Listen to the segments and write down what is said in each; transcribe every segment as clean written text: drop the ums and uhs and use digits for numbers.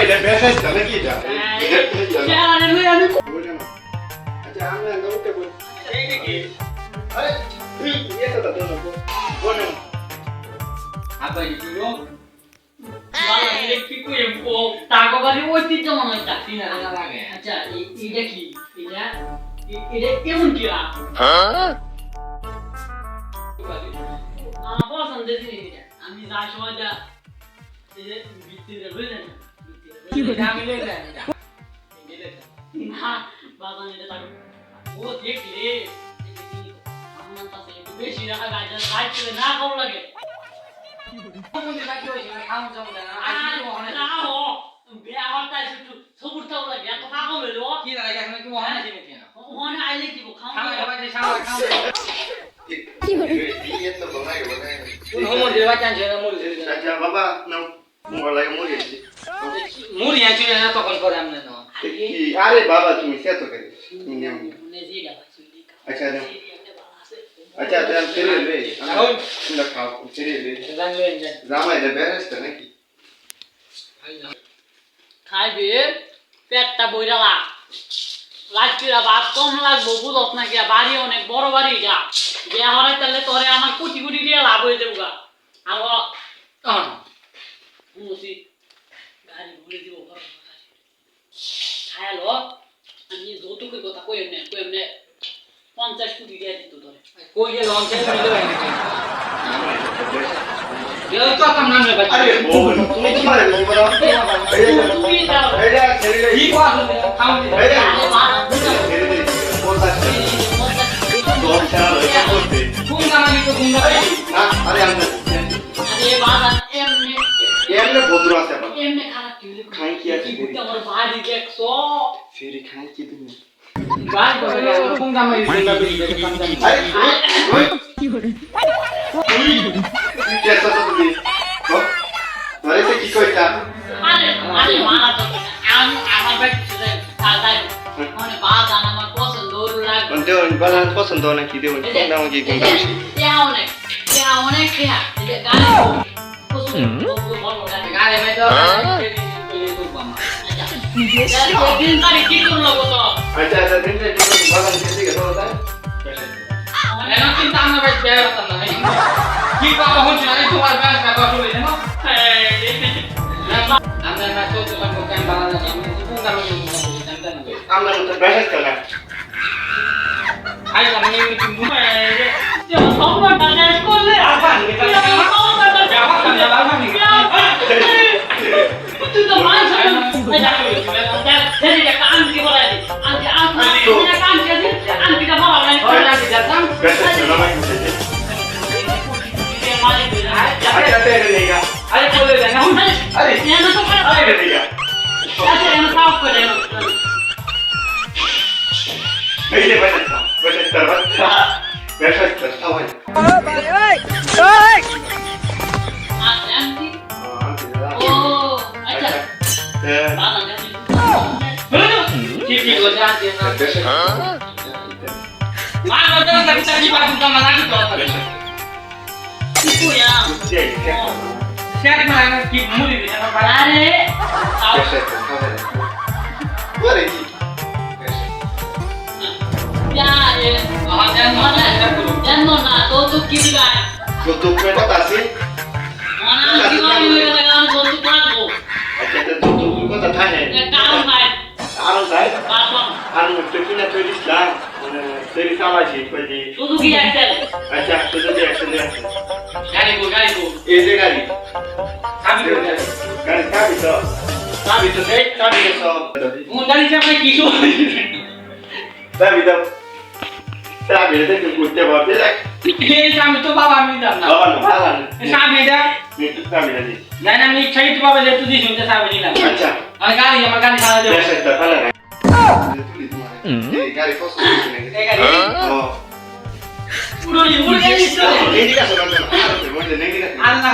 এটা বেশাইছে নাকি এটা আরে লই আমি বুঝে না আচ্ছা আমরা নৌকে বল এই দেখি আরে এটা তো না বল apa itu yo malah elektrik ku yang ko tago bari oi ti to mano ta Sini ada lagi. acha ida ki ida kemun kira apa sandesi ni ida ami za shoja ida bitti de belen কি বলে আমি লে যাই এটা na baba ni ta o dekle amman ta se beshi rakha gaja raj ke na kaun lage মুদি বাকি হইছে খাও যাও না আরে না হো বিয়া হতা শুধু সবুর তাও লাগে এত কাগো লইলো কি লাগে এখন কি মনে আছে নাকি না ওখানে আইলে কি খাও খাও যাও বাজে খাও খাও কি হলো এই তো বানাই বানাই কোন মুদি বাচ্চা আছে না মুদি আচ্ছা বাবা নাও মোবাইল লাগে মুড়ি আছে মুদি আছে না তখন করে আমনে না আরে বাবা তুমি সেট করে নিয়ে নে জিডা বাসুলি আচ্ছা দাও আচ্ছা দেন ছেড়ে দে আমরা খাও ছেড়ে দে জান লই যান জামা এটা বেরেস্তা নাকি খাইবে পেটটা বইরালা রাত্রিরা ভাত কম লাগবো বুঝত না গিয়া বাড়ি অনেক বড় বাড়ি যা বিয়া হরাই তাহলে তোরে আমার কোটি কোটি দিয়ে লাভ হয়ে যাবো গা আগো মুসি গাড়ি ঘুরে দিব ঘর খায়ালো আমি যৌতুকের কথা কই এমনি 50 কোটি দিয়ে দিত তোরে কই গেল অন থেকে নিতে পারি না তো কাম না রে বাচ্চা আরে তুমি তো মারে বলো তুমি দাও এটা ছেড়ে দে কি কথা খাও এটা আরে মারা বুঝা ছেড়ে দে কোনটা দোর ছাড়া লইয়া করতে ঘুম গামালি তো ঘুম গামালি না আরে আমরা আরে বাবা এমনি এমনে ভদ্র আছে বাবা এমনি খারাপ তুই খাই কি আছে বুঝতে আমার বাড়ি দেখছো ফেরি খাই কি তুমি গান করে ঘুম গামালি ঘুম গামালি কাম জানি আরে ওই কি করে তুই কেসা তো তুমি আরে সে কি কইতা আরে মারা তো আমি আমার ব্যাগ ছেড়ে দাদা মানে বাবা আমার পছন্দ লাগে দেওন বালা পছন্দ নাকি দেওন কোন নাম কি কোন বেশি ইয়া অনেক এই গান পছন্দ ভালো লাগে গালে মে তো তো বাবা দিন তারিখ কি করলো তো আচ্ছা দিন দিন বালা দিতে গেল তাই এনা চিন্তা না ভাই বেরোতাম না কি কথা হচ্ছে আরে তোমার ব্যাস কথা বলে জানো আমরা না তো তোমার কাম বানানো আমি কোন কারণে চিন্তা না করি আমরা তো বেশ চলা আই আমি কিন্তু সবটা দাদা করলে আবার তুই তো মানুষ ছেড়ে কান কি বলে আন্টি কান কি আছে আন্টিটা ভালো লাগে বেশ চলা না আচ্ছা তেরে নেগা আরে বলে দেন আরে এনে তো করে আরে নেগা আচ্ছা এনে সাফ করে এই যে বেশ চলা বেশ চলা হয় আন্টি ও আচ্ছা বাবা জানি কি বলছে আজ না বেশ মা বলতে লাগি তাকি বাবু কামা লাগি তো কুয়া শেয়ার মানে কি মুড়ি দিছে না বাড়ি আরে বেশ ওরে কি ya জানো না তো তো কি দিবা কত কত আছে মনে কি আমি হয়ে গেলাম বন্ধু পাবো আচ্ছা তো কত থাকে কারণ ভাই আরো যাই বাবা আর মুখে কিনা তৈরিছিলাম মানে তৈরি চালাইছি কইদি শুধু কি আছে আচ্ছা শুধু যে একসাথে আছে গাড়ি গো এই যে গাড়ি আমি গাড়ি চাবি তো দেখ চাবি তো সব কোন গাড়ি চাপে কি শো চাবি দেখে করতে পারবে দেখ এই আমি তো বাবা আমি জান না বাবা না বাবা না চাবি দা একটু চাবি দে জানি আমি ইচ্ছাই তো বাবা যেতে দিই শুনতে চাবি দিলাম আচ্ছা আমার গাড়ি ছাড়া দেব বেশ একটা ভালো না এই গাড়ি পছন্দ হয়েছে নাকি এই গাড়ি ও উড়ে গেছে এই দিকে আসো না আর বলতে নেই দিকে আল্লাহ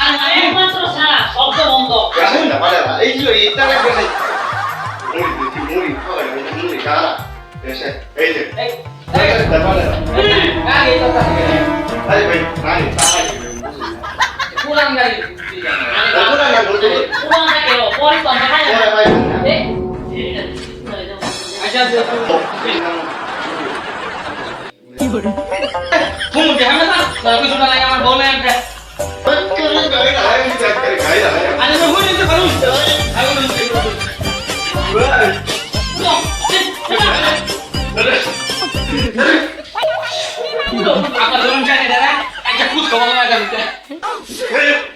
আর একমাত্র সারা শব্দ বন্ধ আসেনা ভালো না এই যে এটা লাগবে না মুড়ি খাওয়া মুড়ি খাওয়া এসে এই যে এই এটা ভালো না গাড়ি তো থাকে আরে ভাই গাড়ি চালাই পুরান গাড়ি পুরা না বলতে পুরো না কেন বাড়ি তো আমরা খাই না পরে ভাই এ চলে যাও আচ্ছা তুমি দেখবে না তার কিছু না লাগে আমার বউ না একটা গাড়ি লাগাই আমি চেক করে গাড়ি লাগাই আরে আমি হই নিতে পারুম আমি apa dorong cari darah ajak kut ke bawah kan kita Hey.